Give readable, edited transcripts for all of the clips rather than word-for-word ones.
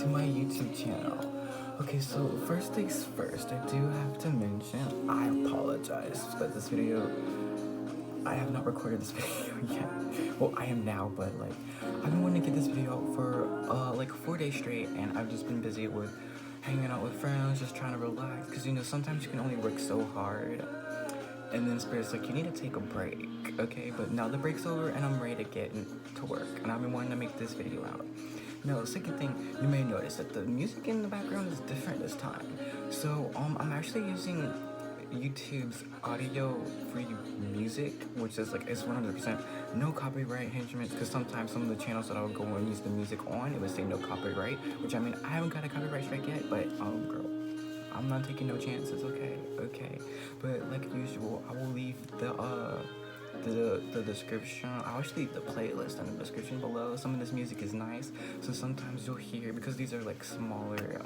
to my YouTube channel. Okay, so first things first, I do have to mention, I apologize, but this video, I have not recorded this video yet. Well, I am now, but like, I've been wanting to get this video out for like 4 days straight, and I've just been busy with hanging out with friends, just trying to relax, because you know, sometimes you can only work so hard, and then Spirit's like, you need to take a break, okay? But now the break's over, and I'm ready to get to work, and I've been wanting to make this video out. Now, the second thing, you may notice that the music in the background is different this time. So, I'm actually using YouTube's audio-free music, which is like, it's 100% no copyright infringements, because sometimes some of the channels that I'll go and use the music on, it would say no copyright, which I mean, I haven't got a copyright strike yet, but, girl, I'm not taking no chances, okay? But like usual, I will leave the description. I'll actually leave the playlist in the description below. Some of this music is nice, so sometimes you'll hear, because these are like smaller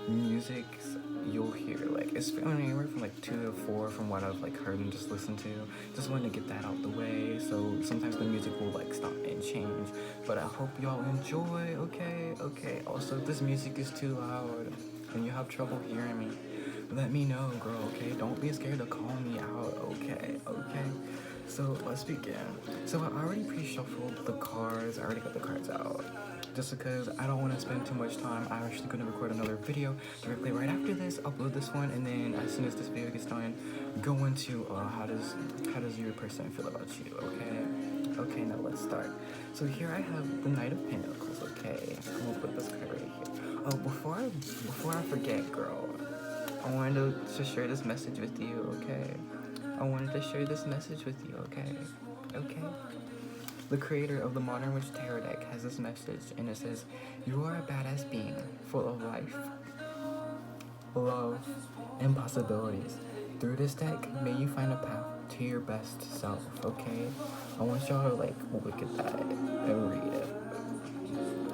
musics, you'll hear like it's anywhere from like 2 to 4 from what I've like heard and just listened to. Just wanted to get that out the way, so sometimes the music will like stop and change, but I hope y'all enjoy. Okay. Also, if this music is too loud and you have trouble hearing me, let me know, girl, okay? Don't be scared to call me out, okay? So let's begin. So I already pre-shuffled the cards. I already got the cards out. Just because I don't want to spend too much time, I'm actually going to record another video directly right after this, upload this one, and then as soon as this video gets done, go into how does your person feel about you, okay? Okay, now let's start. So here I have the Knight of Pentacles, okay? I'm going to put this card right here. Oh, before I forget, girl, I wanted to share this message with you, okay? I wanted to share this message with you, okay? The creator of the Modern Witch Tarot deck has this message, and it says, you are a badass being, full of life, love, and possibilities. Through this deck, may you find a path to your best self, okay? I want y'all to, like, look at that and read it.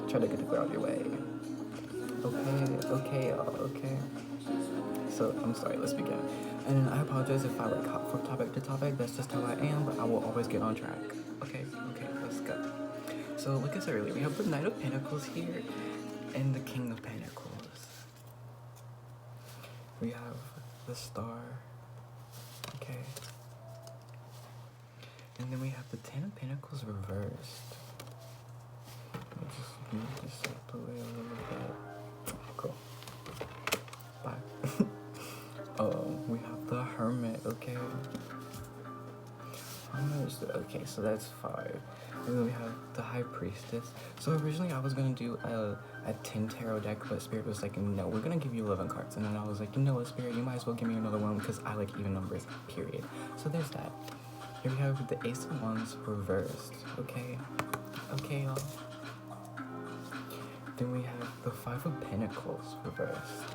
Try to get it out of your way. Okay, y'all, okay? So, I'm sorry, let's begin. And I apologize if I like hop from topic to topic, that's just how I am, but I will always get on track. Okay, let's go. So, like I said earlier, we have the Knight of Pentacles here, and the King of Pentacles. We have the Star, okay. And then we have the Ten of Pentacles reversed. Let me just move this out the way a little bit. Cool. Bye. We have the Hermit, okay? Okay, so that's 5. And then we have the High Priestess. So originally I was gonna do a 10 tarot deck, but Spirit was like, no, we're gonna give you 11 cards. And then I was like, you know what, Spirit, you might as well give me another one because I like even numbers, period. So there's that. Here we have the Ace of Wands reversed, okay? Okay, y'all. Then we have the 5 of Pentacles reversed.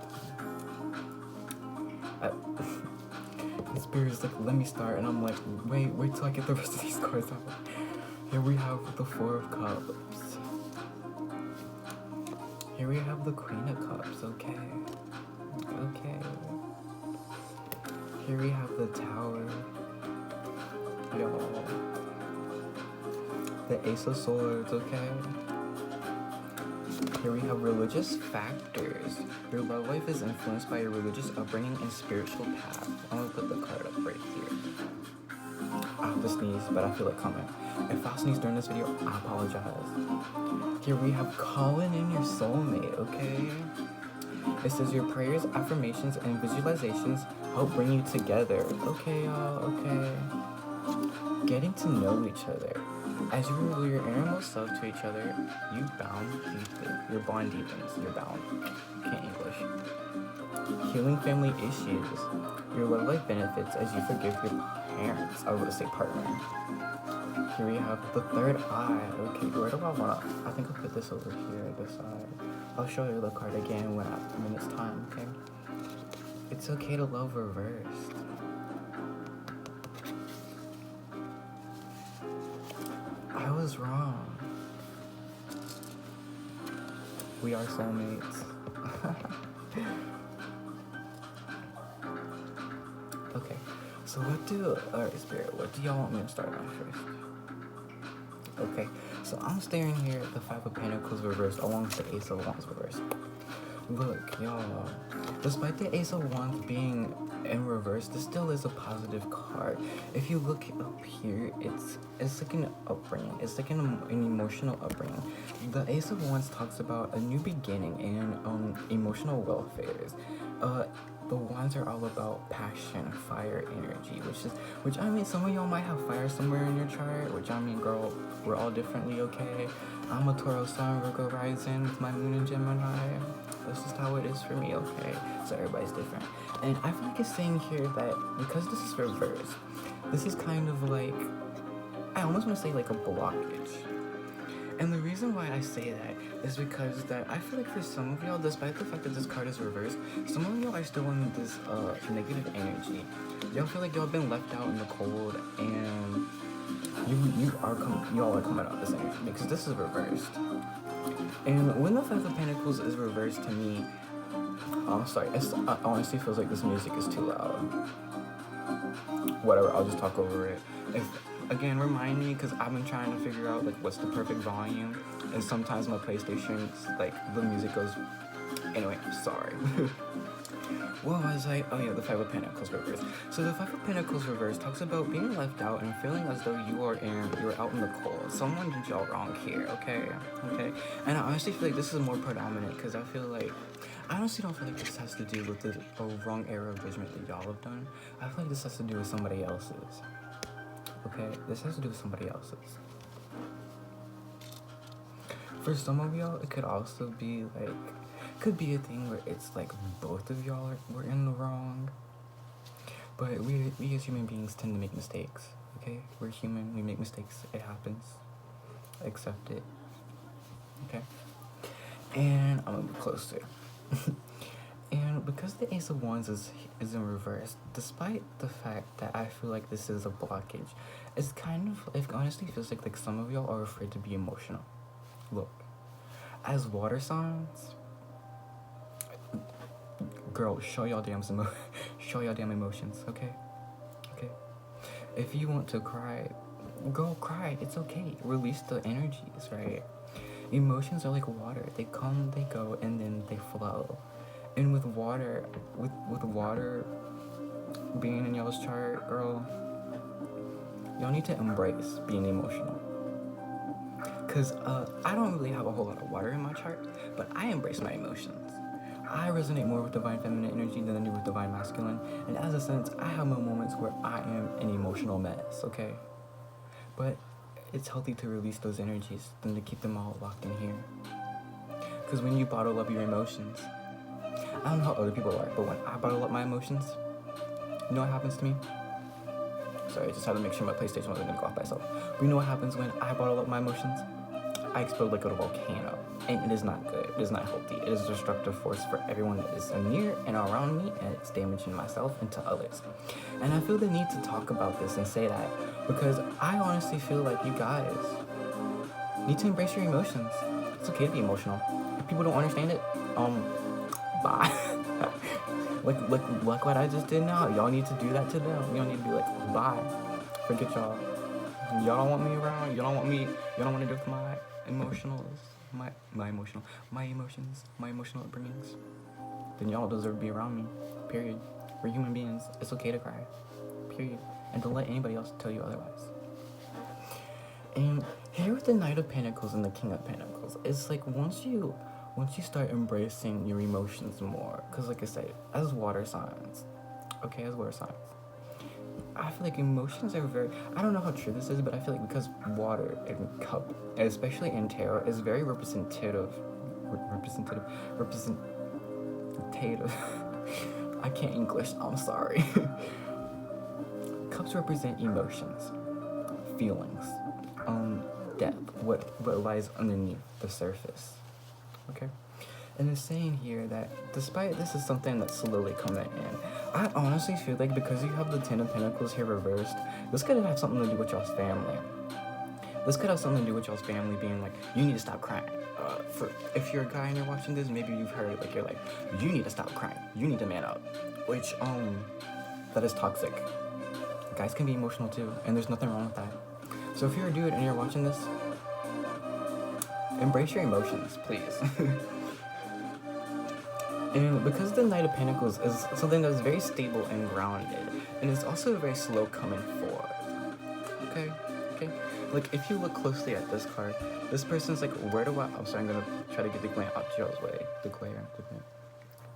Spirit's like, let me start, and I'm like, wait till I get the rest of these cards out. Here we have the 4 of Cups. Here we have the Queen of Cups, okay. Here we have the Tower. Y'all. The Ace of Swords, okay. Here we have religious factors. Your love life is influenced by your religious upbringing and spiritual path. I'm gonna put the card up right here. I have to sneeze, but I feel it coming. If I sneeze during this video, I apologize. Here we have calling in your soulmate, okay? It says your prayers, affirmations, and visualizations help bring you together. Okay, y'all, okay. Getting to know each other. As you reveal your innermost self to each other, you bond deeply. Your bond deepens. You're bound. Can't English. Healing family issues. Your love life benefits as you forgive your parents. I was gonna say partner. Here we have the third eye. Okay, where do I want to? I think I'll put this over here, this side. I'll show you the card again when it's time, okay? It's okay to love reversed. I was wrong. We are soulmates. Okay, so Alright, Spirit, what do y'all want me to start off first? Okay, so so I'm staring here at the Five of Pentacles reversed along with the Ace of Wands reversed. Look, y'all, despite the Ace of Wands being in reverse, this still is a positive card. If you look up here, it's like an upbringing. It's like an emotional upbringing. The Ace of Wands talks about a new beginning and emotional welfare. The wands are all about passion, fire, energy, which I mean, some of y'all might have fire somewhere in your chart, which I mean, girl, we're all differently, okay? I'm a Tauro Sun, Virgo rising with my moon in Gemini. That's just how it is for me, okay? So everybody's different. And I feel like it's saying here that because this is reversed, this is kind of like, I almost want to say like a blockage. And the reason why I say that is because that I feel like for some of y'all, despite the fact that this card is reversed, some of y'all are still in this negative energy. Y'all feel like y'all been left out in the cold, and y'all are coming out this energy because this is reversed. And when the Five of Pentacles is reversed to me, I'm sorry, it honestly feels like this music is too loud. Whatever, I'll just talk over it. Again, remind me, because I've been trying to figure out like what's the perfect volume, and sometimes my PlayStation, like the music goes. Anyway, sorry. Well, I was like, oh yeah, the Five of Pentacles reversed. So the Five of Pentacles reversed talks about being left out and feeling as though you're out in the cold. Someone did y'all wrong here, okay? And I honestly feel like this is more predominant because I feel like, I honestly don't feel like this has to do with the wrong error of judgment that y'all have done. I feel like this has to do with somebody else's. Okay, this has to do with somebody else's. For some of y'all, it could also be like, could be a thing where it's like both of y'all were in the wrong. But we as human beings tend to make mistakes. Okay, we're human. We make mistakes. It happens. Accept it. Okay. And I'm gonna be closer. And because the Ace of Wands is in reverse, despite the fact that I feel like this is a blockage, it's kind of, it honestly feels like some of y'all are afraid to be emotional. Look, as water signs, girl, show y'all damn emotions, okay? If you want to cry, go cry. It's okay. Release the energies, right? Emotions are like water. They come, they go, and then they flow. And with water, with water being in y'all's chart, girl, y'all need to embrace being emotional. Because I don't really have a whole lot of water in my chart, but I embrace my emotions. I resonate more with divine feminine energy than I do with divine masculine. And as a sense, I have my moments where I am an emotional mess, okay? But it's healthy to release those energies than to keep them all locked in here. Because when you bottle up your emotions, I don't know how other people are, but when I bottle up my emotions, you know what happens to me? Sorry, I just had to make sure my PlayStation wasn't gonna go off by itself. But you know what happens when I bottle up my emotions? I explode like a volcano, and it is not good. It is not healthy. It is a destructive force for everyone that is near and around me, and it's damaging myself and to others. And I feel the need to talk about this and say that because I honestly feel like you guys need to embrace your emotions. It's okay to be emotional. If people don't understand it, bye. like what I just did now. Y'all need to do that to them. Y'all need to be like, bye. Forget y'all. Y'all don't want me around. Y'all don't want to deal with my emotions, my emotions, my emotional upbringings. Then y'all deserve to be around me. Period. We're human beings. It's okay to cry. Period. And don't let anybody else tell you otherwise. And here with the Knight of Pentacles and the King of Pentacles, it's like once you start embracing your emotions more, because like I said, as water signs, I feel like emotions are very, I don't know how true this is, but I feel like because water and cup, especially in tarot, is very representative. I can't English, I'm sorry. Cups represent emotions, feelings, depth, what lies underneath the surface. Okay? And it's saying here that despite this is something that's slowly coming in, I honestly feel like because you have the Ten of Pentacles here reversed, this could have something to do with y'all's family. This could have something to do with y'all's family being like, you need to stop crying. If you're a guy and you're watching this, maybe you've heard like you're like, you need to stop crying. You need to man up. Which that is toxic. Guys can be emotional too, and there's nothing wrong with that. So if you're a dude and you're watching this, Embrace your emotions, please. And because the Knight of Pentacles is something that's very stable and grounded, and it's also very slow coming forward. Okay? Okay? Like, if you look closely at this card, this person's like, where do I... I'm sorry, I'm gonna try to get the glare out y'all's way. The glare.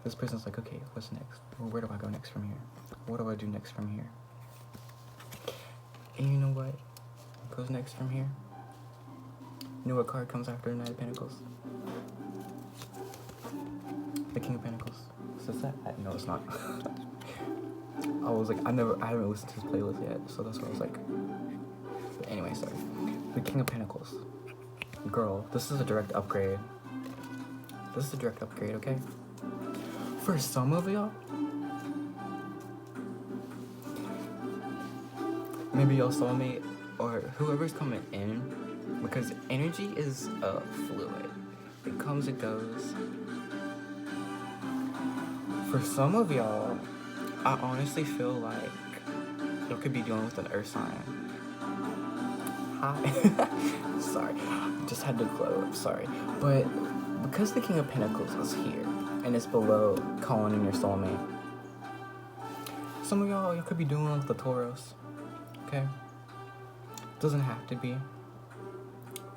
This person's like, okay, what's next? Well, where do I go next from here? What do I do next from here? And you know what goes next from here? You know what card comes after the Knight of Pentacles? The King of Pentacles. So is that? No, it's not. I was like, I haven't listened to his playlist yet, so that's what I was like. But anyway, sorry. The King of Pentacles. Girl, this is a direct upgrade. This is a direct upgrade, okay? For some of y'all, maybe your soulmate or whoever's coming in, because energy is fluid. It comes, it goes. For some of y'all, I honestly feel like you could be dealing with an earth sign. Hi. Sorry. Just had to glow up, sorry. But because the King of Pentacles is here and it's below calling in your soulmate, some of y'all could be dealing with the Tauros. Okay? Doesn't have to be.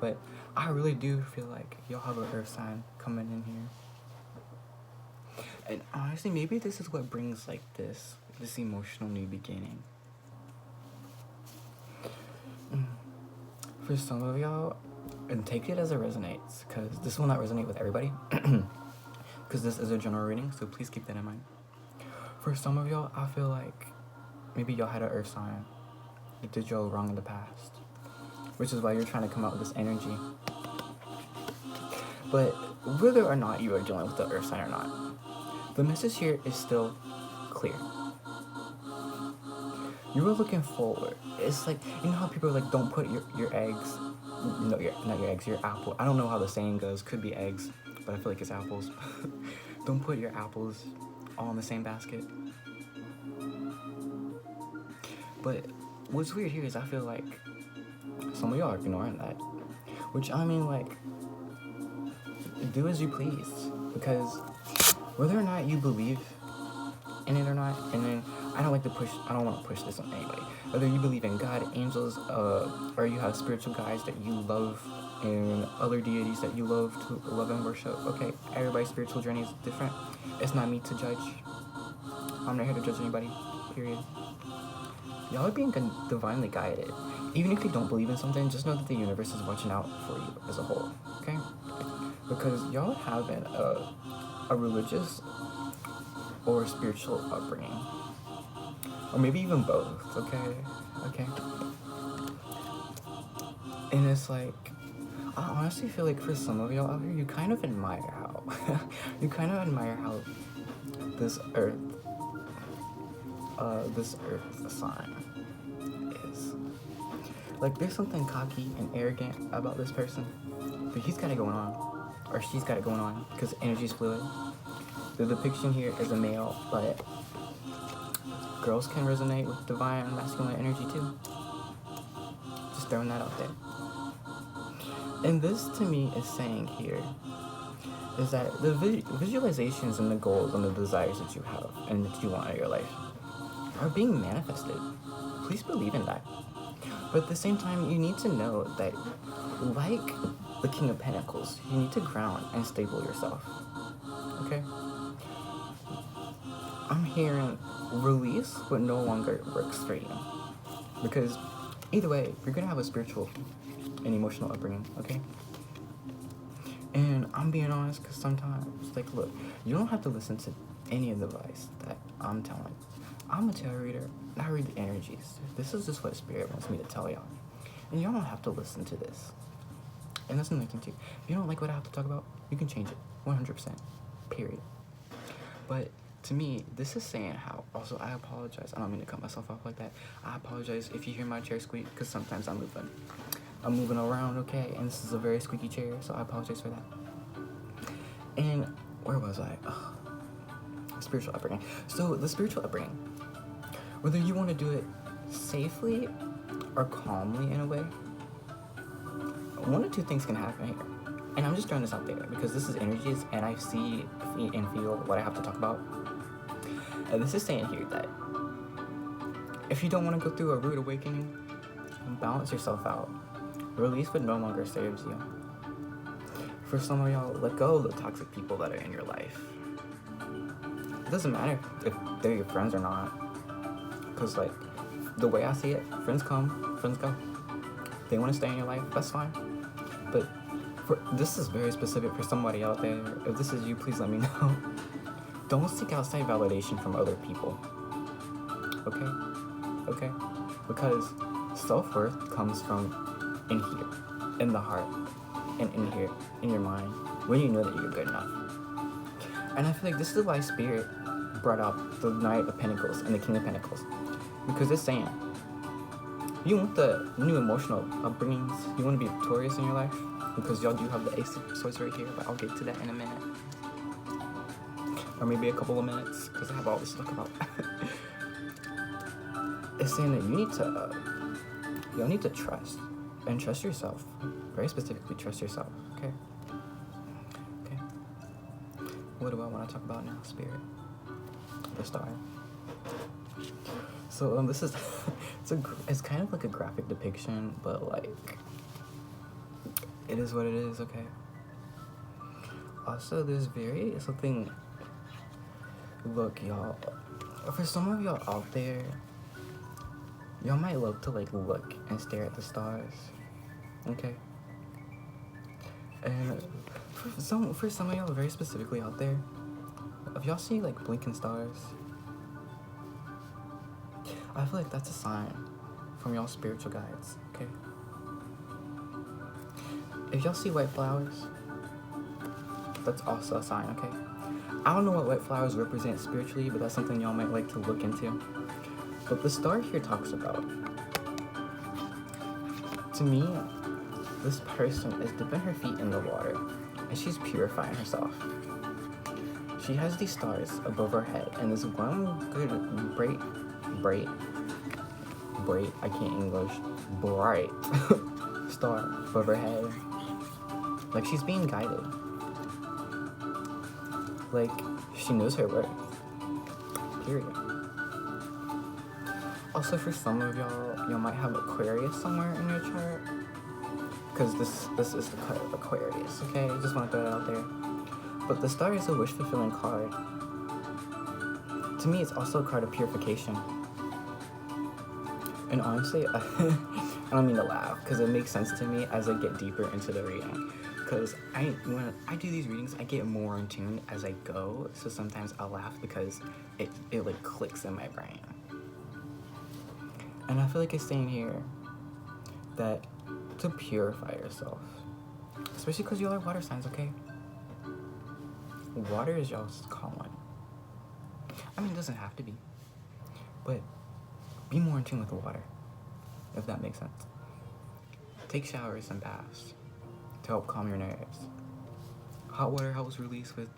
But I really do feel like y'all have an earth sign coming in here. And honestly, maybe this is what brings like this emotional new beginning. For some of y'all, and take it as it resonates, because this will not resonate with everybody, because this is a general reading, so please keep that in mind. For some of y'all, I feel like maybe y'all had an earth sign that did y'all wrong in the past, which is why you're trying to come out with this energy. But whether or not you are dealing with the earth sign or not, the message here is still clear. You were looking forward. It's like, you know how people are like, don't put your eggs, no, not your eggs, your apple. I don't know how the saying goes, could be eggs, but I feel like it's apples. Don't put your apples all in the same basket. But what's weird here is I feel like some of y'all are ignoring that. Which, I mean, like, do as you please. Because whether or not you believe in it or not, and then I don't want to push this on anybody. Whether you believe in God, angels, or you have spiritual guides that you love, and other deities that you love to love and worship. Okay, everybody's spiritual journey is different. It's not me to judge. I'm not here to judge anybody, period. Y'all are being divinely guided. Even if you don't believe in something, just know that the universe is watching out for you as a whole, okay? Because y'all having a religious or spiritual upbringing. Or maybe even both, okay? Okay? And it's like, I honestly feel like for some of y'all out here, you kind of admire how, this earth sign is. Like, there's something cocky and arrogant about this person, but he's got it going on, or she's got it going on, because energy's fluid. The depiction here is a male, but girls can resonate with divine masculine energy too. Just throwing that out there. And this to me is saying here is that the visualizations and the goals and the desires that you have and that you want in your life are being manifested. Please believe in that. But at the same time, you need to know that, like the King of Pentacles, you need to ground and stable yourself. Okay? I'm hearing release what no longer works for you. Because either way, you're gonna have a spiritual and emotional upbringing, okay? And I'm being honest, because sometimes, like, look, you don't have to listen to any of the advice that I'm telling. I'm a tarot reader, and I read the energies. This is just what Spirit wants me to tell y'all. And y'all don't have to listen to this. And that's another thing too. If you don't like what I have to talk about, you can change it. 100%. Period. But to me, this is saying how, also I apologize. I don't mean to cut myself off like that. I apologize if you hear my chair squeak, because sometimes I'm moving around, okay? And this is a very squeaky chair, so I apologize for that. And where was I? Oh, spiritual upbringing. So the spiritual upbringing, whether you want to do it safely or calmly in a way, one or two things can happen here. and I'm just throwing this out there because this is energies, and I see and feel what I have to talk about. And this is saying here that if you don't want to go through a rude awakening, balance yourself out. Release what no longer serves you. For some of y'all, let go of the toxic people that are in your life. It doesn't matter if they're your friends or not. Because, like, the way I see it, friends come, friends go. They want to stay in your life, that's fine. But this is very specific for somebody out there. If this is you, please let me know. Don't seek outside validation from other people. Okay? Because self-worth comes from in here, in the heart, and in here, in your mind, when you know that you're good enough. And I feel like this is why Spirit brought out the Knight of Pentacles and the King of Pentacles. Because it's saying, you want the new emotional upbringings, you want to be victorious in your life, because y'all do have the Ace of Swords right here, but I'll get to that in a minute. Or maybe a couple of minutes, because I have all this to talk about. It's saying that y'all need to trust, and trust yourself. Very specifically, trust yourself, okay? What do I want to talk about now, Spirit? The Star. So this is it's kind of like a graphic depiction, but like it is what it is, okay? Also, there's something. Look, y'all. For some of y'all out there, y'all might love to like look and stare at the stars, okay? And for some of y'all very specifically out there, if y'all see like blinking stars, I feel like that's a sign from y'all spiritual guides, okay? If y'all see white flowers, that's also a sign, okay? I don't know what white flowers represent spiritually, but that's something y'all might like to look into. But the star here talks about, to me, this person is dipping her feet in the water, and she's purifying herself. She has these stars above her head, and this one good I can't English, bright star above her head. Like she's being guided. Like she knows her worth. Period. Also, for some of y'all might have Aquarius somewhere in your chart. Because this is the card of Aquarius, okay? Just want to throw it out there. But the star is a wish-fulfilling card. To me, it's also a card of purification. And honestly, I don't mean to laugh, because it makes sense to me as I get deeper into the reading. Because when I do these readings, I get more in tune as I go. So sometimes I'll laugh because it like clicks in my brain. And I feel like it's saying here that to purify yourself, especially because y'all are water signs, okay? Water is y'all's calling. I mean, it doesn't have to be, but be more in tune with the water, if that makes sense. Take showers and baths to help calm your nerves. Hot water helps release with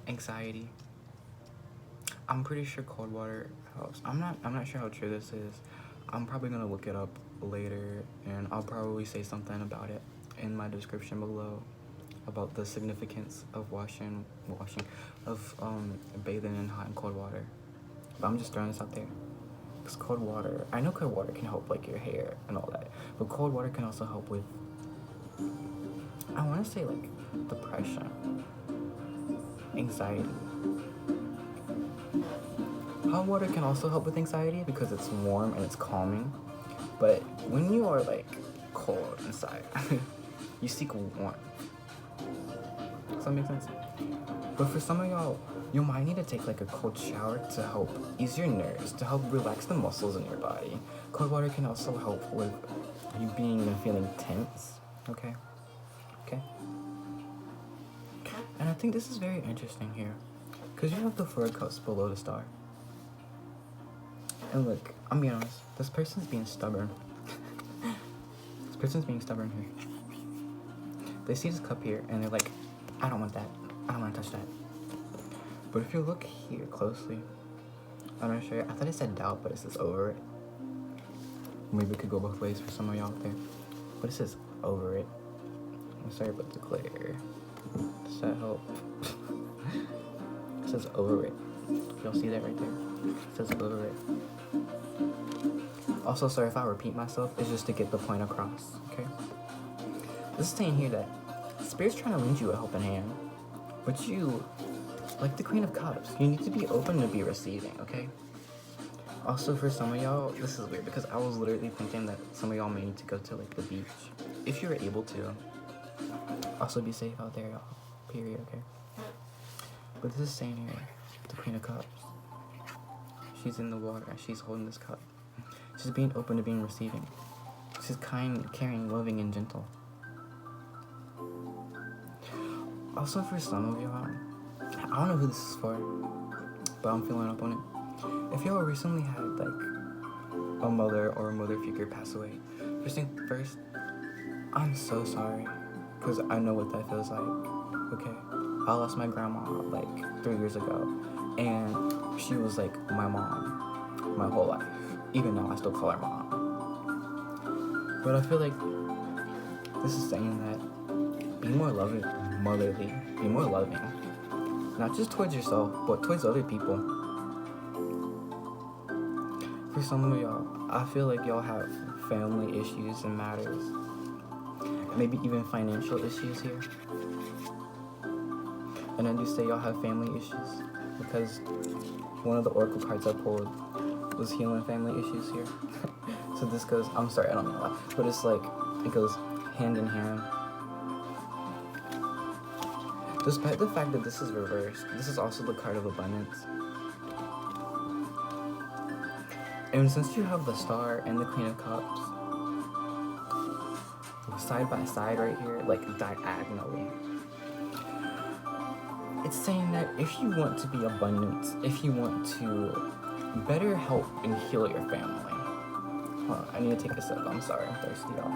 anxiety. I'm pretty sure cold water helps. I'm not sure how true this is. I'm probably gonna look it up later, and I'll probably say something about it in my description below about the significance of bathing in hot and cold water. But I'm just throwing this out there. Because cold water, I know cold water can help like your hair and all that, but cold water can also help with, I want to say like depression, anxiety. Hot water can also help with anxiety because it's warm and it's calming, but when you are like cold inside, you seek warmth. Does that make sense? But for some of y'all, you might need to take like a cold shower to help ease your nerves, to help relax the muscles in your body. Cold water can also help with you being and feeling tense, okay? And I think this is very interesting here, because you have the Four of Cups below the star. And look, I'm being honest, this person's being stubborn. This person's being stubborn here. They see this cup here, and they're like, I don't want that. I don't want to touch that. But if you look here closely, I'm not sure. I thought it said doubt, but it says over it. Maybe it could go both ways for some of y'all out there. But it says over it. I'm sorry about the glare. Does that help? It says over it. Y'all see that right there? It says over it. Also, sorry if I repeat myself. It's just to get the point across, okay? This is saying here that Spirit's trying to lend you a helping hand. But you, like the Queen of Cups, you need to be open to be receiving, okay? Also, for some of y'all, this is weird because I was literally thinking that some of y'all may need to go to like the beach. If you're able to. Also, be safe out there, y'all. Period, okay? But this is saying here, the Queen of Cups. She's in the water and she's holding this cup. She's being open to being receiving. She's kind, caring, loving, and gentle. Also, for some of y'all, I don't know who this is for, but I'm feeling up on it. If y'all recently had like a mother or a mother figure pass away, first, I'm so sorry, because I know what that feels like. Okay, I lost my grandma like 3 years ago, and she was like my mom my whole life. Even now, I still call her mom. But I feel like this is saying that be more loving, motherly, be more loving. Not just towards yourself, but towards other people. For some of y'all, I feel like y'all have family issues and matters. Maybe even financial issues here. And I do say y'all have family issues because one of the oracle cards I pulled was healing family issues here. So this goes, I'm sorry, I don't know why, but it's like, it goes hand in hand. Despite the fact that this is reversed, this is also the card of abundance. And since you have the Star and the Queen of Cups side by side right here, like diagonally, it's saying that if you want to be abundant, if you want to better help and heal your family. Hold on, I need to take a sip. I'm sorry, I'm thirsty, y'all.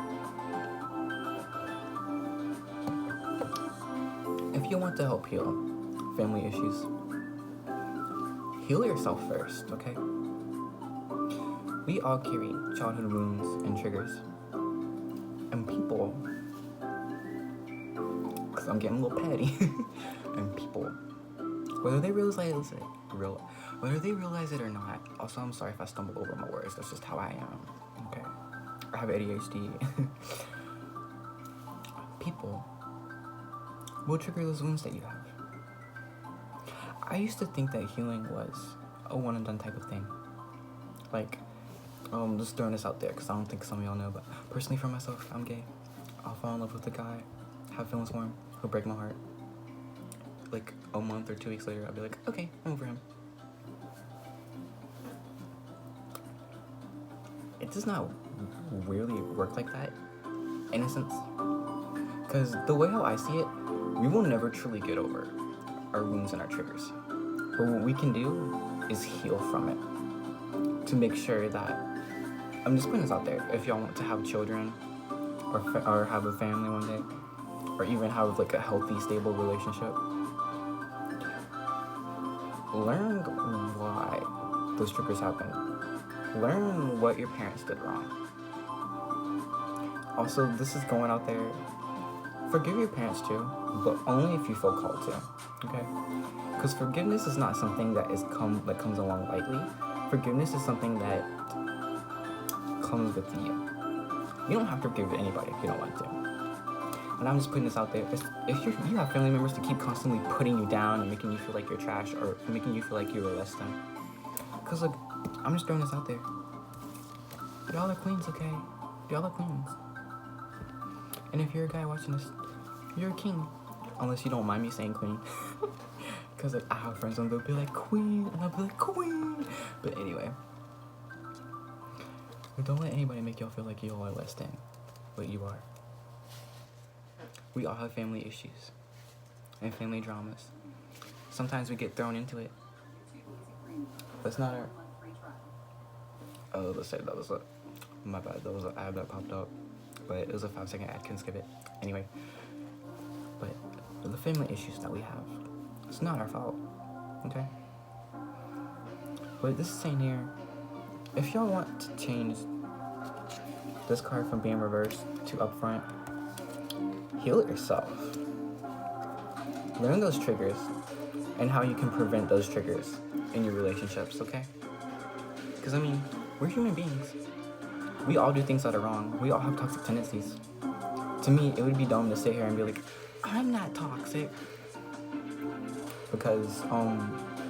If you want to help heal family issues, heal yourself first, okay? We all carry childhood wounds and triggers. And people, because I'm getting a little petty, and people, whether they realize it or not, also I'm sorry if I stumble over my words, that's just how I am, okay? I have ADHD. People will trigger those wounds that you have. I used to think that healing was a one and done type of thing. Like, just throwing this out there because I don't think some of y'all know, but personally for myself, I'm gay. I'll fall in love with a guy, have feelings for him, he'll break my heart. Like a month or 2 weeks later, I'll be like, okay, I'm over him. It does not really work like that, in a sense. Because the way how I see it, we will never truly get over our wounds and our triggers. But what we can do is heal from it. To make sure that, I'm just putting this out there, if y'all want to have children, or have a family one day, or even have like a healthy, stable relationship, learn why those triggers happen. Learn what your parents did wrong. Also, this is going out there, forgive your parents too, but only if you feel called to, okay? Because forgiveness is not something that comes along lightly. Forgiveness is something that comes with you. You don't have to forgive anybody if you don't want to. And I'm just putting this out there. If you have family members to keep constantly putting you down and making you feel like you're trash or making you feel like you're less than. Because look, I'm just throwing this out there. Y'all are queens, okay? Y'all are queens. And if you're a guy watching this, you're a king. Unless you don't mind me saying queen. Because like, I have friends and they'll be like, queen. And I'll be like, queen. But anyway. But don't let anybody make y'all feel like y'all are less than what you are. We all have family issues and family dramas. Sometimes we get thrown into it. That's not our... Oh, let's say that was a... My bad, that was an ad that popped up. But it was a 5-second ad, couldn't skip it. Anyway. But the family issues that we have, it's not our fault, okay? But this is saying here, if y'all want to change this card from being reversed to up front, heal yourself. Learn those triggers and how you can prevent those triggers in your relationships, okay? Because, I mean, we're human beings. We all do things that are wrong. We all have toxic tendencies. To me, it would be dumb to sit here and be like, I'm not toxic. Because,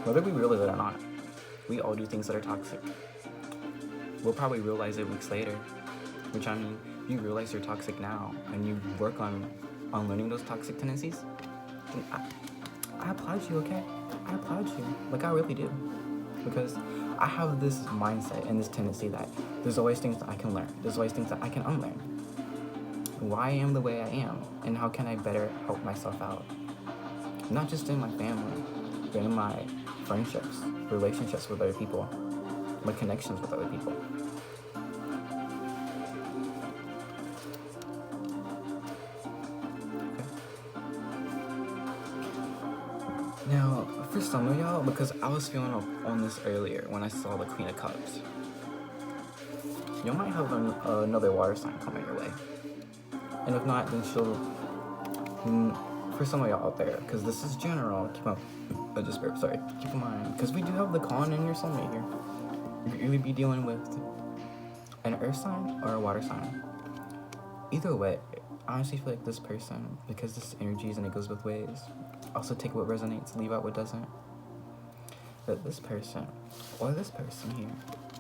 whether we realize it or not, we all do things that are toxic. We'll probably realize it weeks later. Which, I mean, you realize you're toxic now and you work on learning those toxic tendencies, then I applaud you, okay? I applaud you. Like, I really do. Because I have this mindset and this tendency that there's always things that I can learn. There's always things that I can unlearn. Why I am the way I am, and how can I better help myself out? Not just in my family, but in my friendships, relationships with other people, my connections with other people. Now, for some of y'all, because I was feeling on this earlier when I saw the Queen of Cups, you might have another water sign coming your way. And if not, then she'll, for some of y'all out there, because this is general, keep in mind, because we do have the con in your soulmate here. You'll either be dealing with an earth sign or a water sign. Either way, I honestly feel like this person, because this energies and it goes both ways, also take what resonates, leave out what doesn't. That this person, or this person here,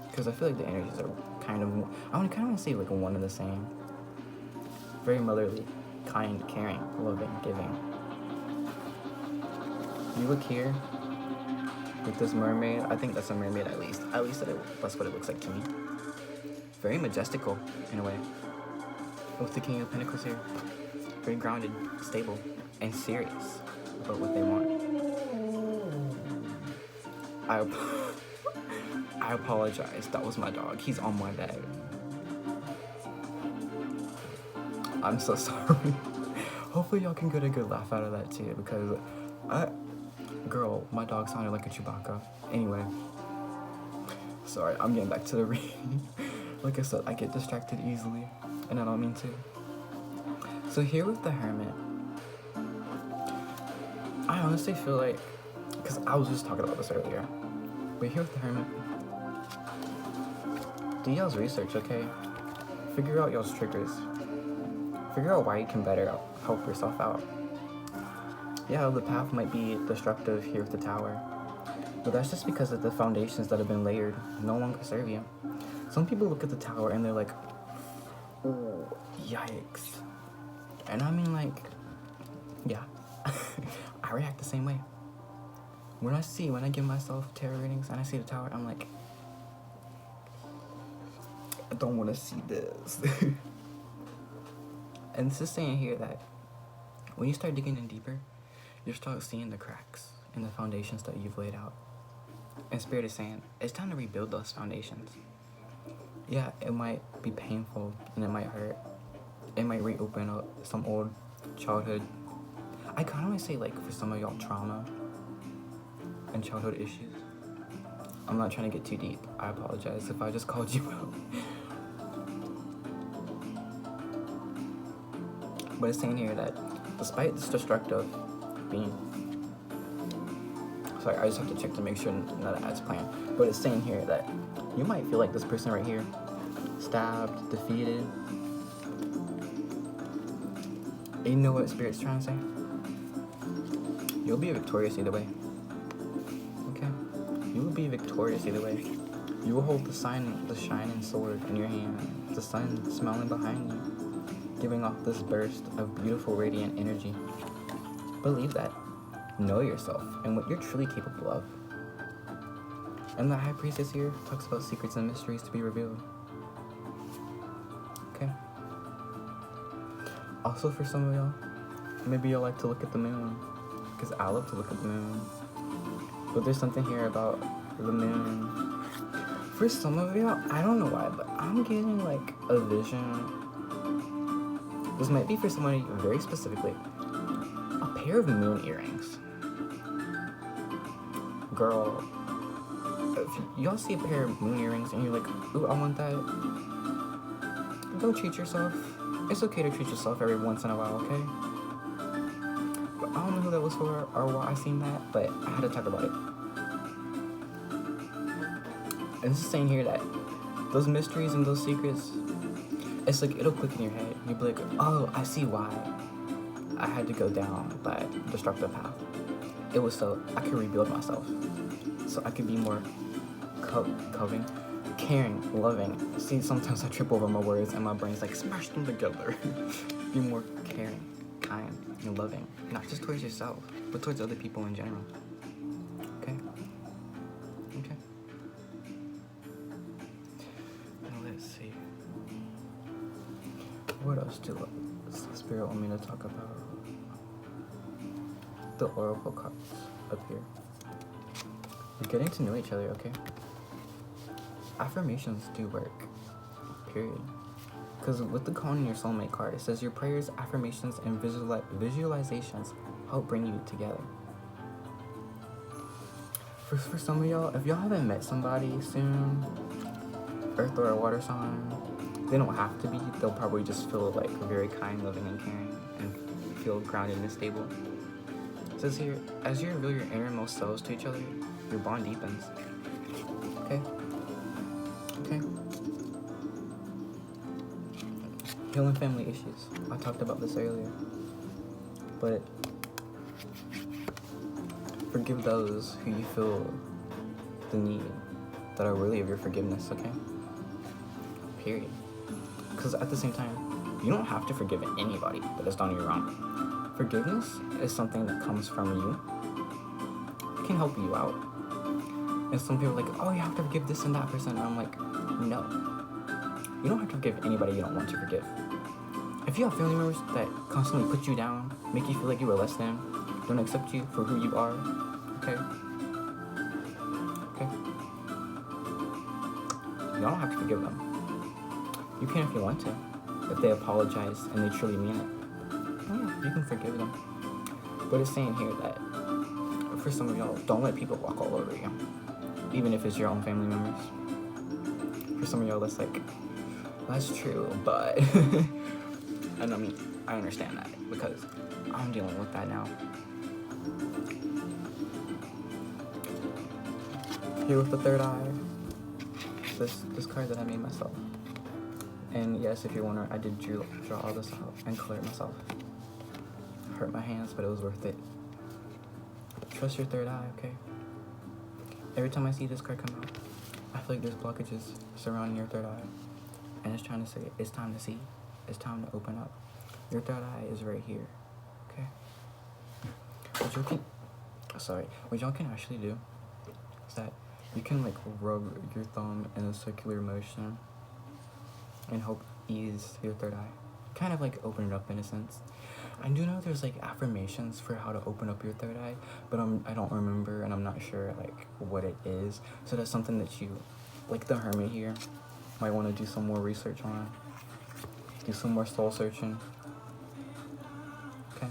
because I feel like the energies are kind of want to say like one and the same. Very motherly, kind, caring, loving, giving. You look here with this mermaid. I think that's a mermaid at least. At least that's what it looks like to me. Very majestical in a way. With the King of Pentacles here. Very grounded, stable, and serious about what they want. I apologize. That was my dog. He's on my bed. I'm so sorry. Hopefully y'all can get a good laugh out of that too, because girl, my dog sounded like a Chewbacca. Anyway, sorry, I'm getting back to the reading. Like I said, I get distracted easily, and I don't mean to. So here with the Hermit, I honestly feel like, because I was just talking about this earlier, but here with the Hermit, do y'all's research, okay? Figure out y'all's triggers. Figure out why you can better help yourself out. Yeah, the path might be destructive here with the Tower, but that's just because of the foundations that have been layered no longer serve you. Some people look at the Tower and they're like, oh, yikes. And I mean, like, yeah, I react the same way. When I give myself tarot readings and I see the Tower, I'm like, I don't want to see this. And this is saying here that when you start digging in deeper, you start seeing the cracks in the foundations that you've laid out. And Spirit is saying, it's time to rebuild those foundations. Yeah, it might be painful and it might hurt. It might reopen up some old childhood. I kind of want to say, like, for some of y'all, trauma and childhood issues. I'm not trying to get too deep. I apologize if I just called you out. But it's saying here that despite this destructive being, sorry, I just have to check to make sure none of that's planned. But it's saying here that you might feel like this person right here, stabbed, defeated. And you know what Spirit's trying to say? You'll be victorious either way. Okay? You will be victorious either way. You will hold the shining sword in your hand, the sun smiling behind you, giving off this burst of beautiful radiant energy. Believe that. Know yourself and what you're truly capable of. And the High Priestess here talks about secrets and mysteries to be revealed. Okay? Also, for some of y'all, maybe you'll like to look at the moon, because I love to look at the moon. But there's something here about the moon. For some of y'all, I don't know why, but I'm getting like a vision. This might be for somebody very specifically. A pair of moon earrings. Girl, if y'all see a pair of moon earrings and you're like, ooh, I want that, don't cheat yourself. it's okay to treat yourself every once in a while, okay? But I don't know who that was for or why I seen that, but I had to talk about it. And this is saying here that those mysteries and those secrets, it's like it'll click in your head. You'll be like, oh, I see why I had to go down that destructive path. It was so I could rebuild myself, so I could be more coving, caring, loving. See, sometimes I trip over my words and my brain's like smash them together. Be more caring, kind, and loving, not just towards yourself, but towards other people in general. Okay. Okay. Now let's see. What else do Spirit want me to talk about? The oracle cards up here. We're getting to know each other, okay? Affirmations do work, period. Because with the calling your soulmate card, it says your prayers, affirmations, and visualizations help bring you together. For some of y'all, if y'all haven't met somebody soon, earth or a water sign, they don't have to be. They'll probably just feel like very kind, loving, and caring, and feel grounded and stable. It says here, as you reveal your innermost selves to each other, your bond deepens. Okay? Okay? Healing family issues. I talked about this earlier. But forgive those who you feel the need that are worthy of your forgiveness, okay? Period. Because at the same time, you don't have to forgive anybody that has done you wrong. Forgiveness is something that comes from you. It can help you out. And some people are like, oh, you have to forgive this and that person. And I'm like, no. You don't have to forgive anybody you don't want to forgive. If you have family members that constantly put you down, make you feel like you are less than, don't accept you for who you are, okay? Okay? You don't have to forgive them. You can if you want to. If they apologize and they truly mean it, oh yeah, you can forgive them. But it's saying here that for some of y'all, don't let people walk all over you, even if it's your own family members. For some of y'all, that's like, that's true, but and I mean, I understand that because I'm dealing with that now. Here with the third eye, this card that I made myself. And yes, if you're wondering, I did draw all this out and color it myself. Hurt my hands, but it was worth it. Trust your third eye, okay? Every time I see this card come out, I feel like there's blockages surrounding your third eye. And it's trying to say, it's time to see. It's time to open up. Your third eye is right here, okay? What y'all can actually do is that you can like rub your thumb in a circular motion and help ease your third eye. Kind of like open it up in a sense. I do know there's like affirmations for how to open up your third eye, but I don't remember and I'm not sure like what it is. So that's something that you, like the hermit here, might want to do some more research on. Do some more soul searching. Okay?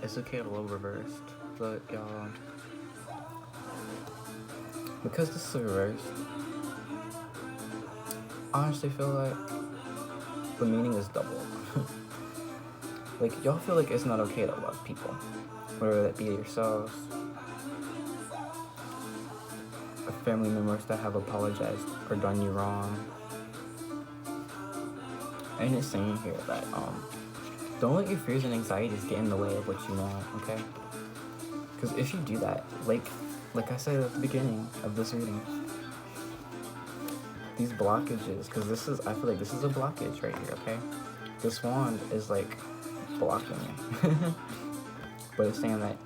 It's okay to love reversed, but y'all, because this is reversed, I honestly feel like the meaning is double. Like, y'all feel like it's not okay to love people, whether that be yourselves, or family members that have apologized or done you wrong. And it's saying here that don't let your fears and anxieties get in the way of what you want, okay? Because if you do that, like I said at the beginning of this reading, these blockages, because I feel like this is a blockage right here, okay? This wand is like blocking you. But it's saying that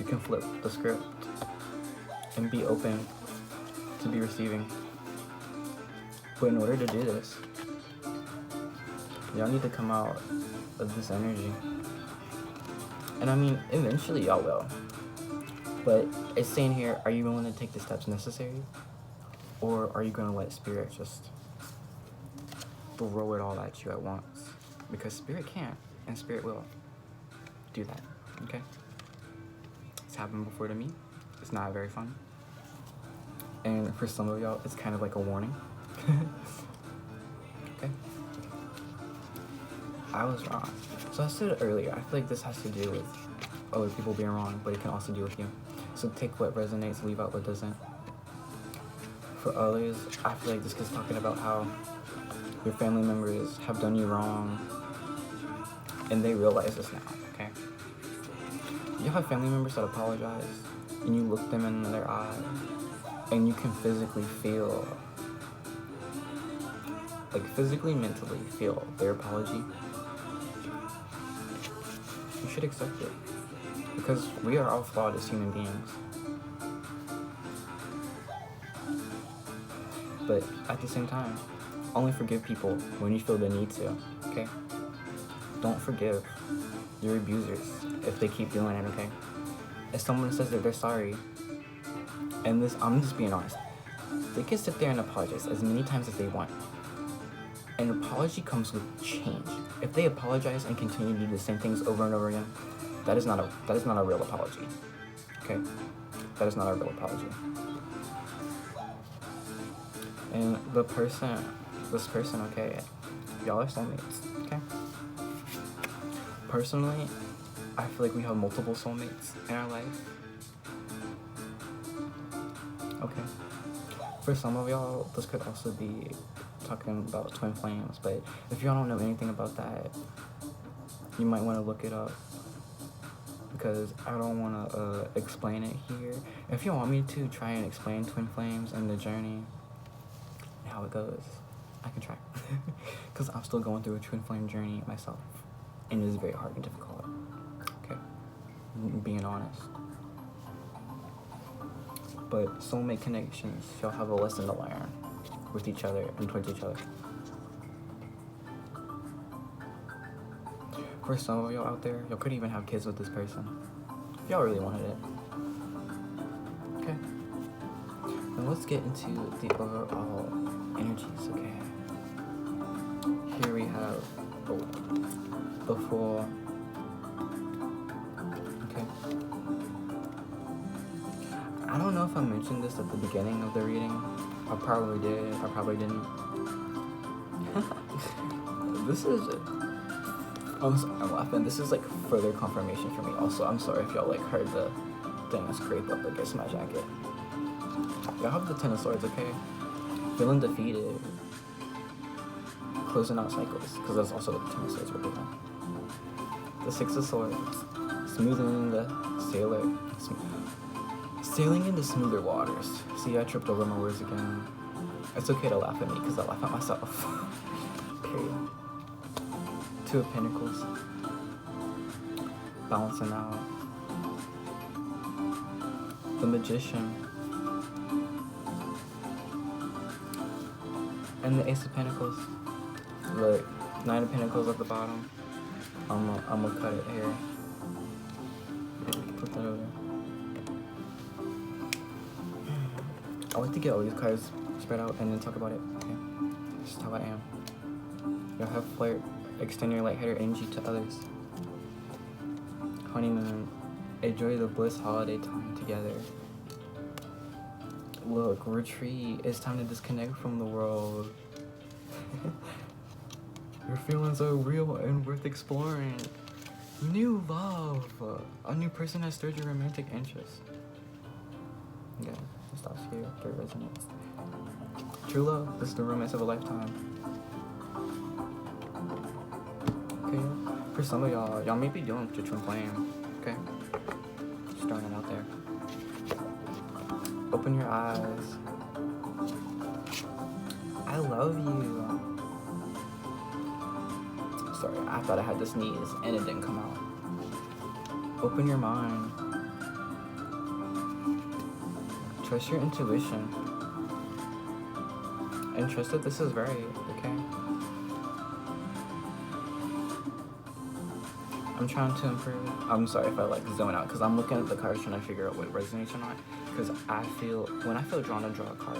you can flip the script and be open to be receiving. But in order to do this, y'all need to come out of this energy. And I mean, eventually y'all will. But it's saying here, are you willing to take the steps necessary? Or are you going to let Spirit just throw it all at you at once? Because Spirit can, and Spirit will do that, okay? It's happened before to me. It's not very fun. And for some of y'all, it's kind of like a warning. I was wrong. So I said earlier, I feel like this has to do with other people being wrong, but it can also do with you. So take what resonates, leave out what doesn't. For others, I feel like this is talking about how your family members have done you wrong, and they realize this now, okay? You have family members that apologize, and you look them in their eye, and you can physically feel, like physically, mentally feel their apology. You should accept it, because we are all flawed as human beings. But at the same time, only forgive people when you feel the need to, okay? Don't forgive your abusers if they keep doing it, okay? If someone says that they're sorry, and this, I'm just being honest, they can sit there and apologize as many times as they want. An apology comes with change. If they apologize and continue to do the same things over and over again, that is not a real apology, okay? That is not a real apology. And this person, okay, y'all are soulmates, okay? Personally, I feel like we have multiple soulmates in our life. Okay. For some of y'all, this could also be talking about twin flames, but if y'all don't know anything about that, you might want to look it up, because I don't want to explain it here. If you want me to try and explain twin flames and the journey, how it goes, I can try. Because I'm still going through a twin flame journey myself, and it is very hard and difficult, okay? Being honest. But soulmate connections, y'all have a lesson to learn with each other and towards each other. For some of y'all out there, y'all could even have kids with this person if y'all really wanted it. Okay. Now let's get into the overall energies, okay? Here we have the Fool. Okay. I don't know if I mentioned this at the beginning of the reading. I probably did. I probably didn't. This is... I'm laughing. This is like further confirmation for me. Also, I'm sorry if y'all like heard the thing scrape up against my jacket. Y'all have the Ten of Swords, okay? Feeling defeated. Closing out cycles, because that's also what the Ten of Swords would be on. The Six of Swords. Smoothing the sailing into smoother waters. See, I tripped over my words again. It's okay to laugh at me, because I laugh at myself. Period. Two of Pentacles. Balancing out. The Magician. And the Ace of Pentacles. Look, Nine of Pentacles at the bottom. I'm gonna cut it here. Put that over there. I like to get all these cards spread out and then talk about it. Okay, this is how I am. Y'all have flirt. Extend your lighthearted energy to others. Honeymoon. Enjoy the bliss holiday time together. Look, retreat. It's time to disconnect from the world. Your feelings are real and worth exploring. New love. A new person has stirred your romantic interest. Okay, it stops here for resonance. True love. This is the romance of a lifetime. Okay, for some of y'all may be dealing with your twin flame. Okay, just throwing it out there. Open your eyes. I love you. Sorry, I thought I had to sneeze and it didn't come out. Open your mind. Trust your intuition. And trust that this is right, okay? I'm trying to improve. I'm sorry if I like zone out, because I'm looking at the cards trying to figure out what resonates or not. Because when I feel drawn to draw a card,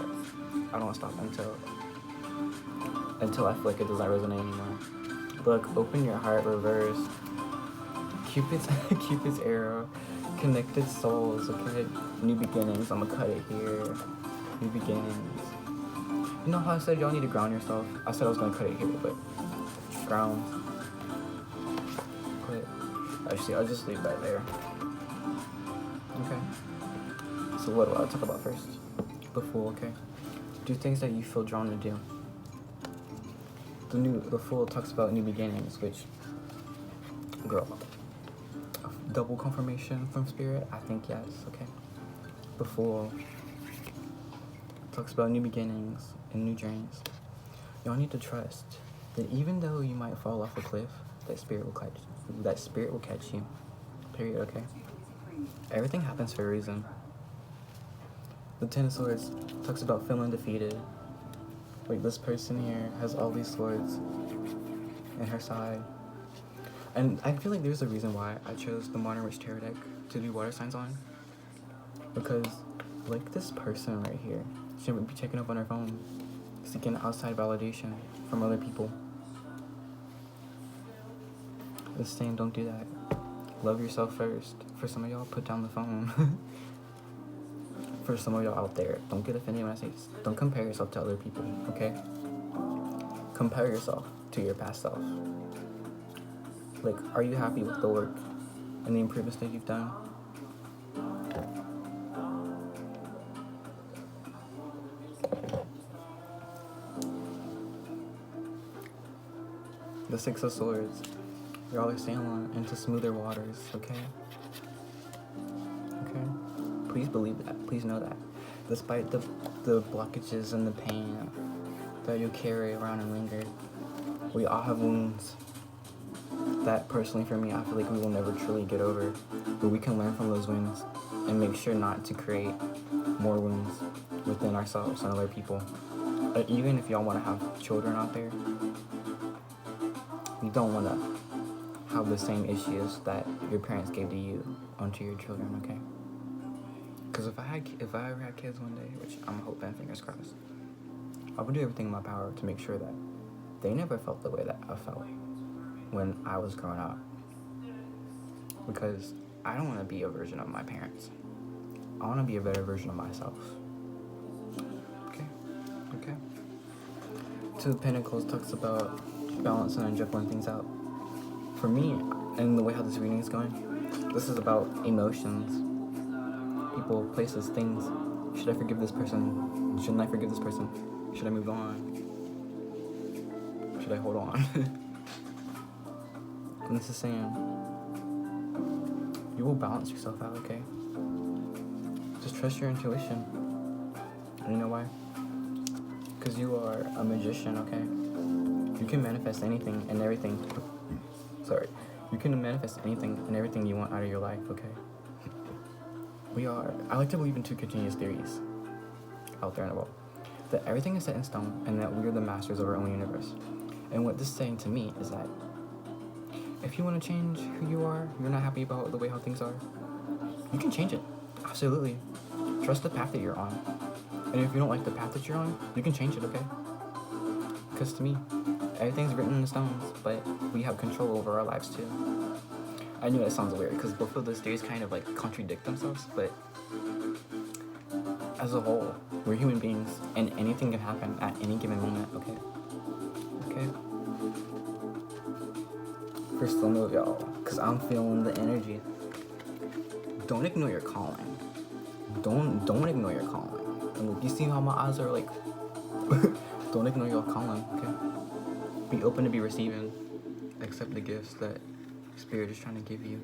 I don't stop until I feel like it doesn't resonate anymore. Look, open your heart, reverse. Cupid's arrow. Connected souls, okay? New beginnings. I'm gonna cut it here. New beginnings. You know how I said y'all need to ground yourself? I said I was gonna cut it here, but ground. Actually, I'll just leave that there. Okay. So what do I talk about first? The Fool, okay. Do things that you feel drawn to do. The Fool talks about new beginnings, which, girl, double confirmation from Spirit? I think yes, okay. The Fool talks about new beginnings and new journeys. Y'all need to trust that even though you might fall off a cliff, that Spirit will catch you. Period, okay? Everything happens for a reason. The Ten of Swords talks about feeling defeated. Like, this person here has all these swords in her side. And I feel like there's a reason why I chose the Modern Witch Tarot deck to do water signs on. Because, like this person right here, she would be checking up on her phone, seeking outside validation from other people. It's saying don't do that. Love yourself first. For some of y'all, put down the phone. For some of y'all out there, don't get offended when I say this. Don't compare yourself to other people, okay? Compare yourself to your past self. Like, are you happy with the work and the improvements that you've done? The Six of Swords. Y'all are sailing into smoother waters, okay? Okay? Please believe that. Please know that. Despite the blockages and the pain that you carry around and linger, we all have wounds that, personally for me, I feel like we will never truly get over. But we can learn from those wounds and make sure not to create more wounds within ourselves and other people. Even if y'all want to have children out there, you don't want to have the same issues that your parents gave to you onto your children, okay? Because if I ever had kids one day, which I'm hoping, fingers crossed, I would do everything in my power to make sure that they never felt the way that I felt when I was growing up. Because I don't want to be a version of my parents. I want to be a better version of myself. Okay? Two of Pentacles talks about balancing and juggling things out. For me, and the way how this reading is going, this is about emotions. People, places, things. Should I forgive this person? Shouldn't I forgive this person? Should I move on? Should I hold on? And this is saying, you will balance yourself out, okay? Just trust your intuition. And you know why? Because you are a magician, okay? You can manifest anything and everything. Sorry. You can manifest anything and everything you want out of your life, okay? I like to believe in two continuous theories out there in the world. That everything is set in stone and that we are the masters of our own universe. And what this is saying to me is that if you want to change who you are, you're not happy about the way how things are, you can change it. Absolutely. Trust the path that you're on. And if you don't like the path that you're on, you can change it, okay? Because to me, everything's written in the stones, but we have control over our lives too. I know that sounds weird because both of those theories kind of like contradict themselves, but as a whole, we're human beings and anything can happen at any given moment, okay? Okay? For some of y'all, because I'm feeling the energy, don't ignore your calling. Don't ignore your calling. And look, you see how my eyes are like, don't ignore your calling, okay? Be open to be receiving. Accept the gifts that Spirit is trying to give you.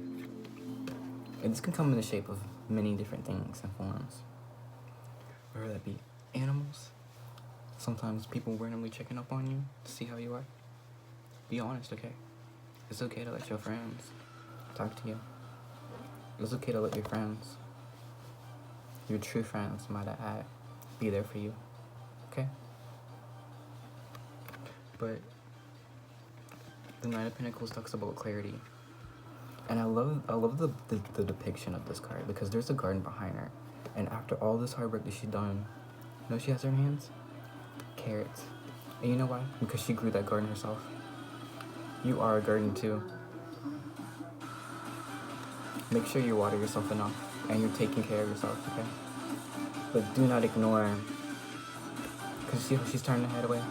And this can come in the shape of many different things and forms. Whether that be animals, sometimes people randomly checking up on you to see how you are. Be honest, okay? It's okay to let your friends talk to you. It's okay to let your friends, your true friends, might I add, be there for you, okay? But the Knight of Pentacles talks about clarity. And I love the depiction of this card because there's a garden behind her. And after all this hard work that she's done, you know what she has in her hands? Carrots. And you know why? Because she grew that garden herself. You are a garden too. Make sure you water yourself enough and you're taking care of yourself, okay? But do not ignore, because see how she's turning her head away?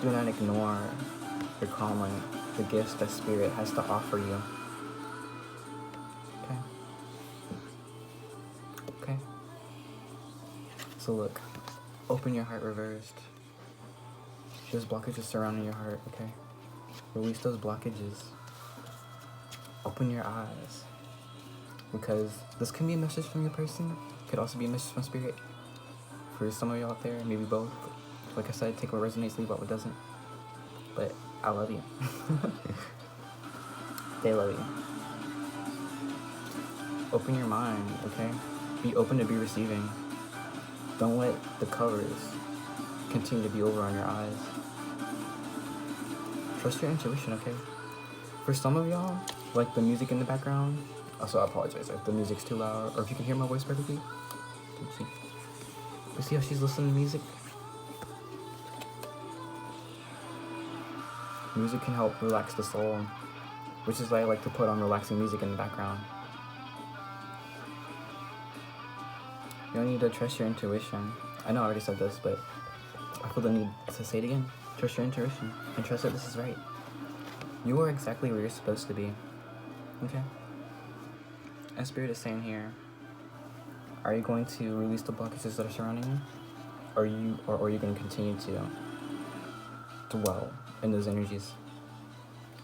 Do not ignore your calling, the gifts that Spirit has to offer you. So look, open your heart reversed. There's blockages surrounding your heart, okay? Release those blockages. Open your eyes. Because this can be a message from your person. Could also be a message from spirit. For some of you out there, maybe both. Like I said, take what resonates, leave out what doesn't. But I love you. They love you. Open your mind, okay? Be open to be receiving. Don't let the covers continue to be over on your eyes. Trust your intuition, okay? For some of y'all, like the music in the background, also I apologize if the music's too loud, or if you can hear my voice perfectly. Oopsie. You see how she's listening to music? Music can help relax the soul, which is why I like to put on relaxing music in the background. You don't need to trust your intuition. I know I already said this, but I feel the need to say it again. Trust your intuition and trust that this is right. You are exactly where you're supposed to be. Okay? And Spirit is saying here, are you going to release the blockages that are surrounding you? Or are you going to continue to dwell in those energies?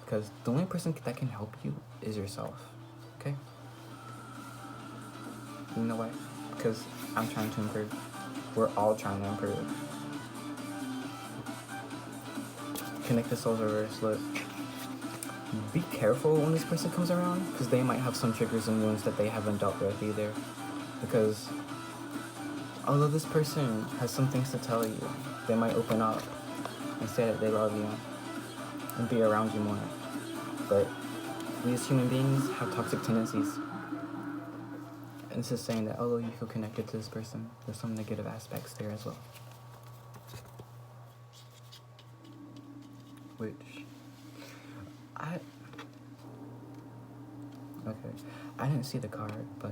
Because the only person that can help you is yourself. Okay? You know why? Because I'm trying to improve. We're all trying to improve. Connect the souls reverse. Look. Be careful when this person comes around, because they might have some triggers and wounds that they haven't dealt with either. Because although this person has some things to tell you, they might open up and say that they love you and be around you more. But we as human beings have toxic tendencies. And this is saying that although you feel connected to this person, there's some negative aspects there as well. Which I didn't see the card, but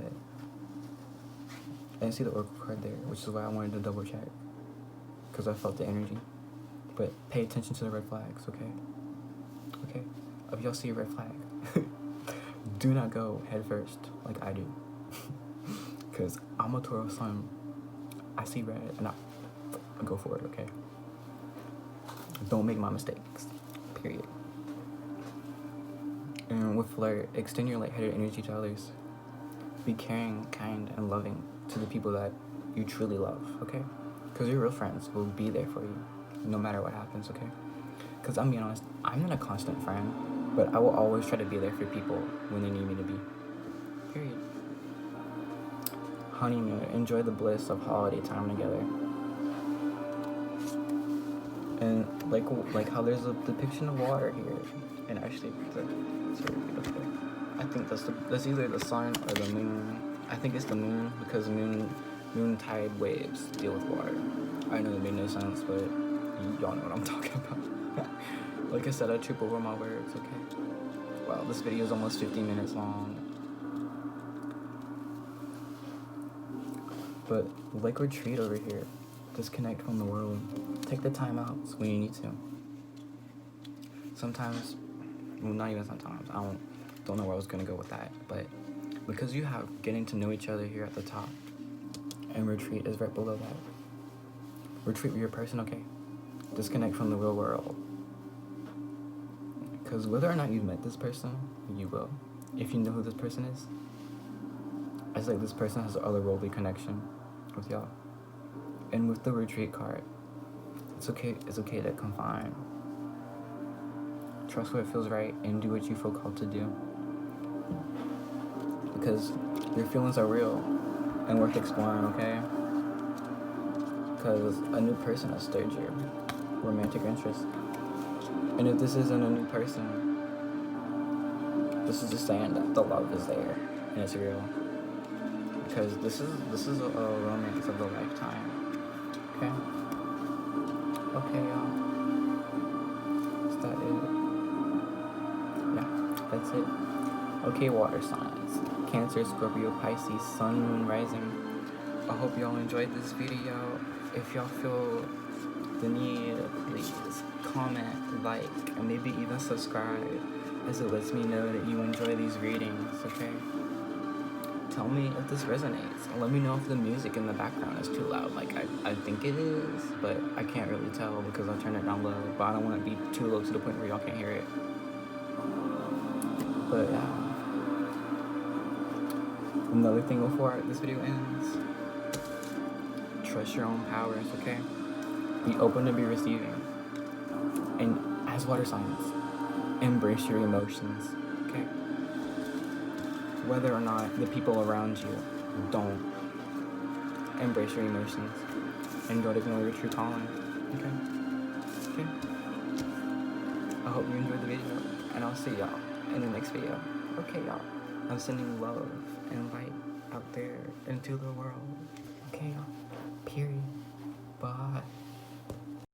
I didn't see the oracle card there, which is why I wanted to double check, because I felt the energy. But pay attention to the red flags, okay? Okay? If y'all see a red flag, do not go head first like I do. Because I'm a Taurus sun. I see red and I go for it, okay? Don't make my mistakes. Period. And with flirt, extend your lightheaded energy to others. Be caring, kind, and loving to the people that you truly love, okay? Because your real friends will be there for you, no matter what happens, okay? Because I'm being honest, I'm not a constant friend, but I will always try to be there for people when they need me to be. Period. Honeymoon, enjoy the bliss of holiday time together. And like how there's a depiction of water here, and actually it's very beautiful. I think that's either the sun or the moon. I think it's the moon, because moon tide waves deal with water. I know that made no sense, but y'all know what I'm talking about. Like I said, I trip over my words, okay? Wow, this video is almost 15 minutes long. But like retreat over here. Disconnect from the world. Take the time out when you need to. Sometimes, well, not even sometimes, I don't know where I was gonna go with that, but because you have getting to know each other here at the top, and retreat is right below that. Retreat with your person, okay? Disconnect from the real world. Because whether or not you've met this person, you will. If you know who this person is, it's like this person has an otherworldly connection with y'all. And with the retreat card, it's okay to confine. Trust what feels right and do what you feel called to do. Because your feelings are real and worth exploring, okay? Because a new person has stirred your romantic interest. And if this isn't a new person, this is just saying that the love is there and it's real. Because this is a romance of a lifetime. Okay? Okay, y'all. Is that it? Yeah, that's it. Okay, water signs. Cancer, Scorpio, Pisces, Sun, Moon, Rising. I hope y'all enjoyed this video. If y'all feel the need, please comment, like, and maybe even subscribe, as it lets me know that you enjoy these readings, okay? tell me if this resonates. Let me know if the music in the background is too loud. Like, I think it is, but I can't really tell because I turned it down low. But I don't want to be too low to the point where y'all can't hear it. But yeah. Another thing before this video ends. Trust your own powers, okay? Be open to be receiving. And as water signs, embrace your emotions, okay? Whether or not the people around you don't, embrace your emotions and don't ignore your true calling, okay? Okay? I hope you enjoyed the video, and I'll see y'all in the next video. Okay, y'all. I'm sending love and light out there into the world. Okay, y'all. Period.